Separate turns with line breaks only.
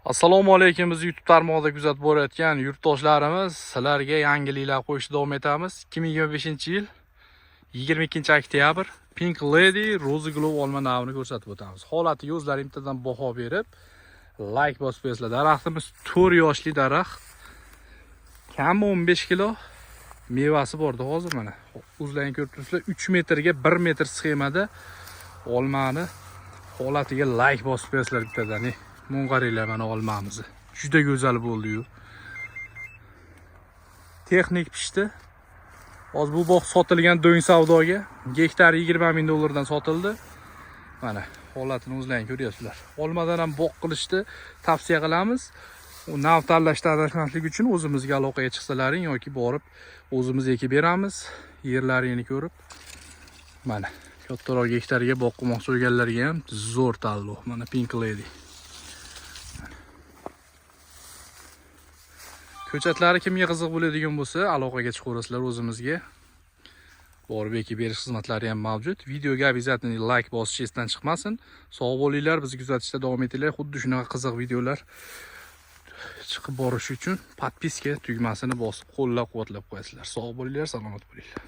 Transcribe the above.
Assalomu alaykum, biz YouTube tarmog'ida kuzatib borayotgan yurtdoshlarimiz, sizlarga yangiliklar qo'yishda davom etamiz. 2025-yil 22-oktyabr Pink Lady Rose Glow olma navini ko'rsatib o'tamiz. Holatiga o'zlaringizdan baho berib, like bosib qo'yasizlar. Daraxtimiz 4 yoshli daraxt. Kam 15 kilo mevasi bordi hozir mana. O'zlaringiz ko'rib turibsizlar, 3 metrga 1 metr sxemada olmani holatiga like bosib qo'yasizlar bittadan. Mungariylar mana olmamiz. Juda go'zal bo'ldi-yu. Texnik pishdi. Hozir bu bog' sotilgan do'ng savdoga gektar 20 ming dollardan sotildi. Mana holatini o'zlaringiz ko'ryapsizlar. Olmadan ham bog' qilishni tavsiya qilamiz. U nav tanlashda adashmaslik uchun o'zimizga aloqaga chiqsalaring yoki borib o'zimiz ekib beramiz. Yerlarini ko'rib. Mana kattaroq gektarga bog' qilmoqchi bo'lganlarga ham zo'r tanlov. Mana Pink Lady. Ko'chatlari kimga qiziq bo'ladigan bo'lsa, aloqaga chiqaverasizlar o'zimizga. Borib ekib berish xizmatlari ham mavjud. Videoga обязательно like bosish esdan chiqmasin. Sog' bo'linglar, bizni kuzatishda davom etinglar. Xuddi shunaqa qiziq videolar chiqib borishi uchun podpiska tugmasini bosib, qo'llab-quvvatlab qo'yasizlar. Sog' bo'linglar, salomat bo'linglar.